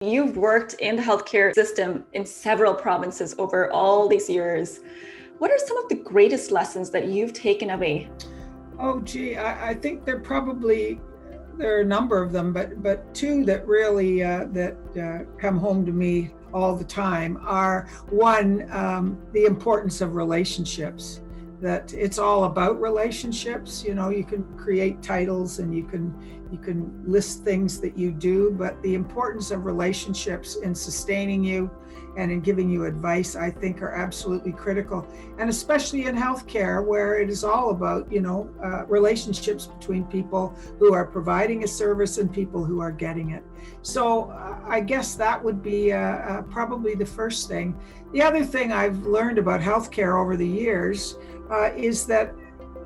You've worked in the healthcare system in several provinces over all these years. What are some of the greatest lessons that you've taken away? Oh, gee, I think there are a number of them, but two that really come home to me all the time are one, the importance of relationships. That it's all about relationships. You know, you can create titles and you can list things that you do, but the importance of relationships in sustaining you and in giving you advice, I think, are absolutely critical. And especially in healthcare, where it is all about, relationships between people who are providing a service and people who are getting it. So I guess that would be probably the first thing. The other thing I've learned about healthcare over the years is that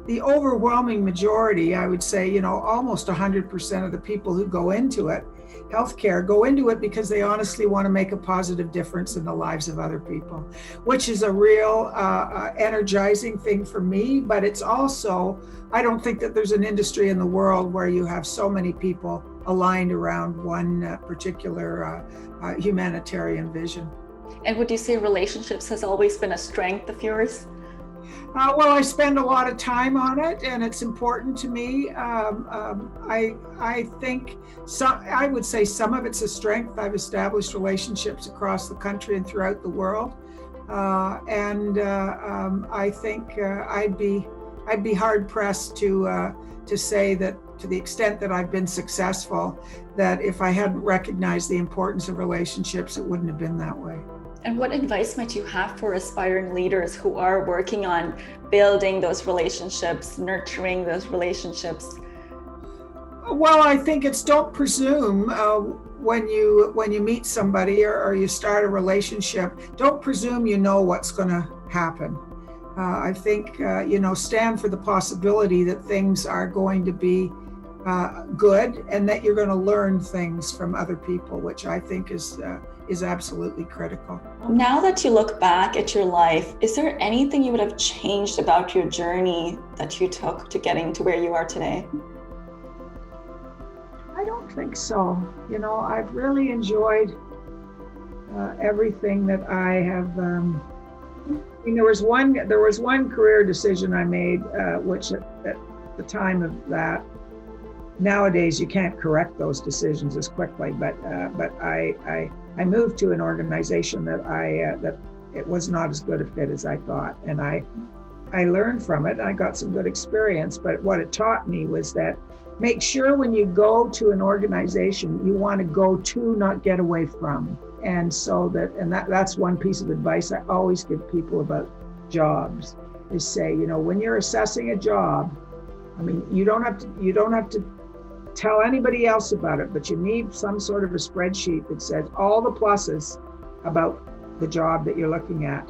the overwhelming majority, I would say, almost 100% of the people who go into it, healthcare, go into it because they honestly want to make a positive difference in the lives of other people, which is a real energizing thing for me. But it's also, I don't think that there's an industry in the world where you have so many people aligned around one particular humanitarian vision. And would you say relationships has always been a strength of yours? Well, I spend a lot of time on it, and it's important to me. I think I would say some of it's a strength. I've established relationships across the country and throughout the world, and I think I'd be hard pressed to say that, to the extent that I've been successful, that if I hadn't recognized the importance of relationships, it wouldn't have been that way. And what advice might you have for aspiring leaders who are working on building those relationships, nurturing those relationships? Well, I think it's don't presume when you meet somebody or you start a relationship, don't presume you know what's going to happen. I think, stand for the possibility that things are going to be good and that you're going to learn things from other people, which I think is absolutely critical. Now that you look back at your life, is there anything you would have changed about your journey that you took to getting to where you are today? I don't think so. I've really enjoyed everything that I have. There was one career decision I made, which at the time of that, nowadays you can't correct those decisions as quickly, but I moved to an organization that it was not as good a fit as I thought, and I learned from it. I got some good experience, but what it taught me was that make sure when you go to an organization, you want to go to, not get away from. And that's one piece of advice I always give people about jobs, is say, when you're assessing a job, you don't have to tell anybody else about it, but you need some sort of a spreadsheet that says all the pluses about the job that you're looking at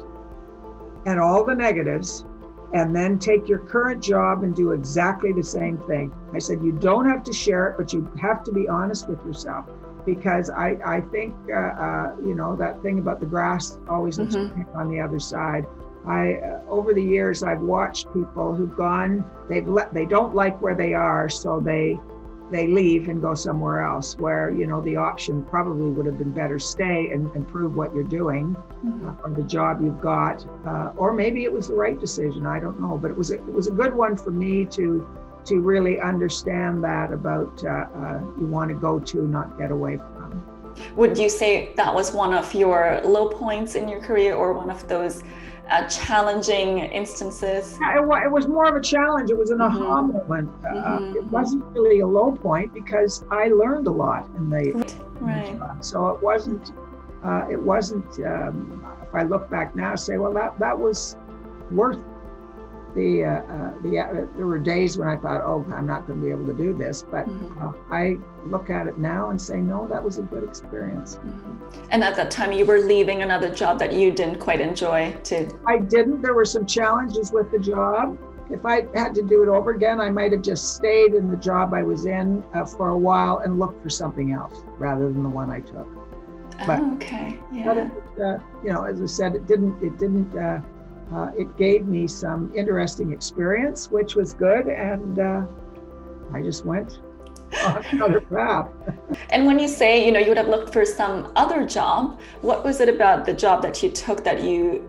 and all the negatives, and then take your current job and do exactly the same thing. I said, you don't have to share it, but you have to be honest with yourself, because I think, that thing about the grass always looks green on the other side. Over the years, I've watched people who've gone, they don't like where they are, so they leave and go somewhere else where, the option probably would have been better stay and improve what you're doing from the job you've got. Or maybe it was the right decision, I don't know. But it was a good one for me to really understand that about you want to go to, not get away from. Would you say that was one of your low points in your career, or one of those challenging instances? It was more of a challenge. It was an aha moment. It wasn't really a low point because I learned a lot in the job. So it wasn't. If I look back now, say, well, that was worth there were days when I thought, oh, I'm not going to be able to do this, but I look at it now and say, no, that was a good experience. And at that time you were leaving another job that you didn't quite enjoy too? I didn't. There were some challenges with the job. If I had to do it over again, I might have just stayed in the job I was in for a while and looked for something else rather than the one I took. But, okay. Yeah. But as I said, it didn't. It gave me some interesting experience, which was good, and I just went. on another path. And when you say, you would have looked for some other job, what was it about the job that you took that you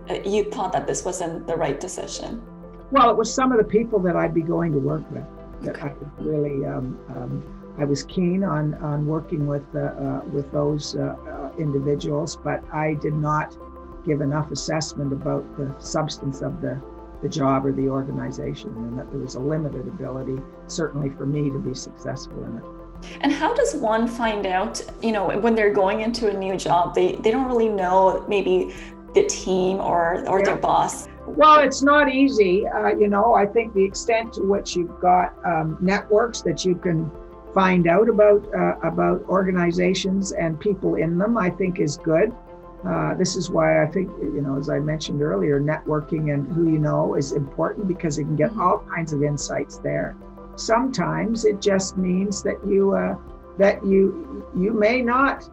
thought that this wasn't the right decision? Well, it was some of the people that I'd be going to work with that I really, I was keen on working with those individuals, but I did not give enough assessment about the substance of the job or the organization, and that there was a limited ability, certainly for me, to be successful in it. And how does one find out, when they're going into a new job, they don't really know maybe the team or their boss? Well, it's not easy. I think the extent to which you've got networks that you can find out about organizations and people in them, I think is good. This is why I think, as I mentioned earlier, networking and who you know is important, because you can get all kinds of insights there. Sometimes it just means that you may not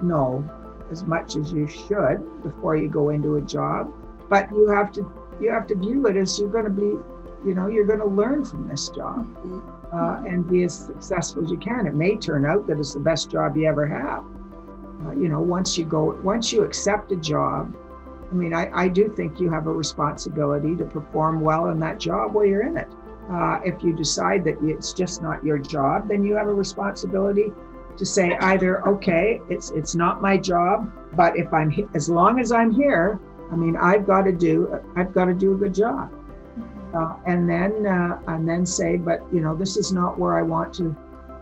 know as much as you should before you go into a job, but you have to view it as you're going to be, you're going to learn from this job and be as successful as you can. It may turn out that it's the best job you ever have. Once you accept a job, I do think you have a responsibility to perform well in that job while you're in it. If you decide that it's just not your job, then you have a responsibility to say either, okay, it's not my job, but as long as I'm here, I've got to do a good job. And then say, but this is not where I want to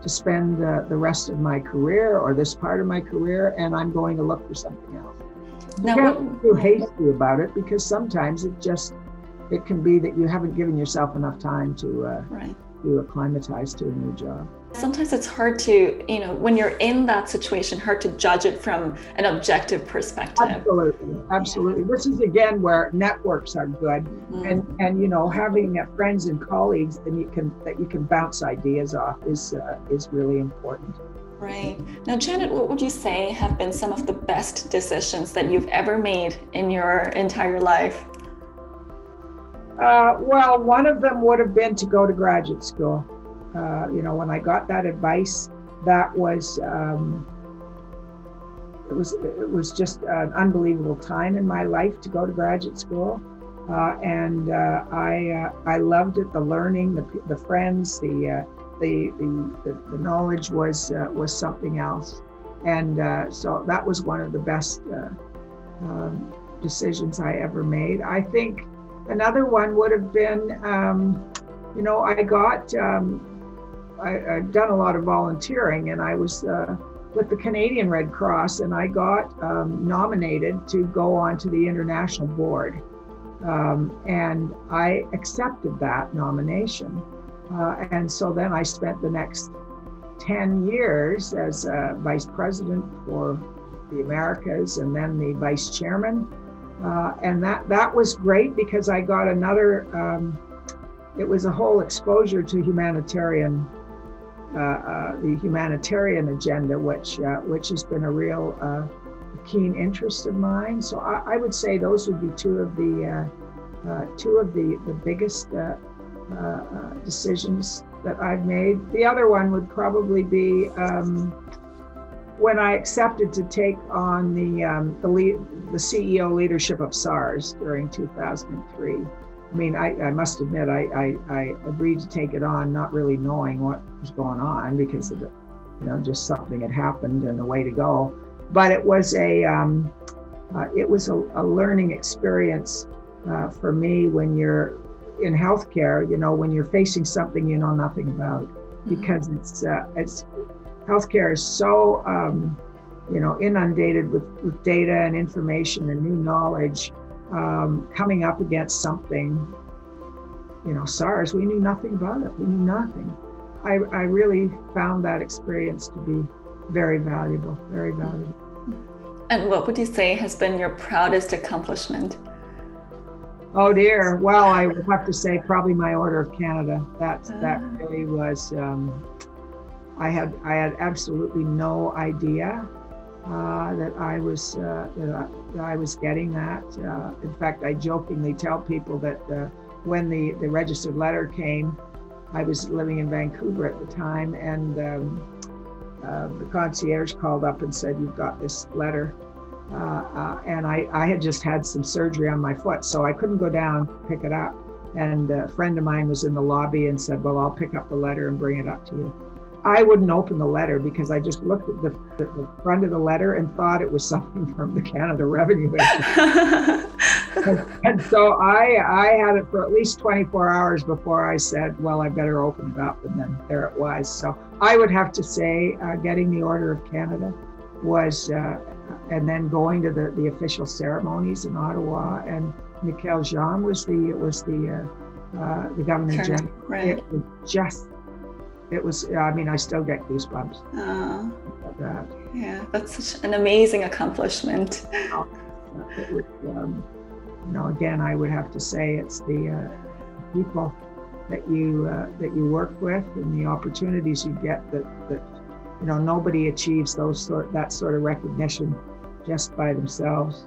spend the rest of my career or this part of my career, and I'm going to look for something else. You can't be too hasty about it, because sometimes it can be that you haven't given yourself enough time to acclimatize to a new job. Sometimes it's hard to, when you're in that situation, hard to judge it from an objective perspective. Absolutely. This is again where networks are good, and having friends and colleagues that you can bounce ideas off is really important. Right. Now, Janet, what would you say have been some of the best decisions that you've ever made in your entire life? Well, one of them would have been to go to graduate school. When I got that advice, that was it was just an unbelievable time in my life to go to graduate school, and I loved it. The learning, the friends, the knowledge was something else, and so that was one of the best decisions I ever made. I think another one would have been, I've done a lot of volunteering, and I was with the Canadian Red Cross, and I got nominated to go onto the international board. And I accepted that nomination. And so then I spent the next 10 years as vice president for the Americas, and then the vice chairman. And that was great, because I got another, it was a whole exposure to the humanitarian agenda, which has been a real keen interest of mine. So I would say those would be two of the biggest decisions that I've made. The other one would probably be when I accepted to take on the CEO leadership of SARS during 2003. I must admit, I agreed to take it on, not really knowing what was going on, because of just something had happened and away to go. But it was a learning experience for me when you're in healthcare. When you're facing something you know nothing about, because it's healthcare is so inundated with data and information and new knowledge. Coming up against something, SARS, we knew nothing about it. We knew nothing. I really found that experience to be very valuable, very valuable. And what would you say has been your proudest accomplishment? Oh dear. Well, I would have to say probably my Order of Canada. That really was. I had absolutely no idea that I was getting that. In fact, I jokingly tell people that when the registered letter came, I was living in Vancouver at the time, and the concierge called up and said, "You've got this letter." And I had just had some surgery on my foot, so I couldn't go down, pick it up. And a friend of mine was in the lobby and said, "Well, I'll pick up the letter and bring it up to you." I wouldn't open the letter because I just looked at the front of the letter and thought it was something from the Canada Revenue Agency. And so I had it for at least 24 hours before I said, "Well, I better open it up," and then there it was. So I would have to say getting the Order of Canada was, and then going to the official ceremonies in Ottawa, and Michael Jean was the Governor General. Right. It was, I mean, I still get goosebumps. About that. Yeah, that's such an amazing accomplishment. It was, again, I would have to say it's the people that you work with and the opportunities you get that nobody achieves that sort of recognition just by themselves.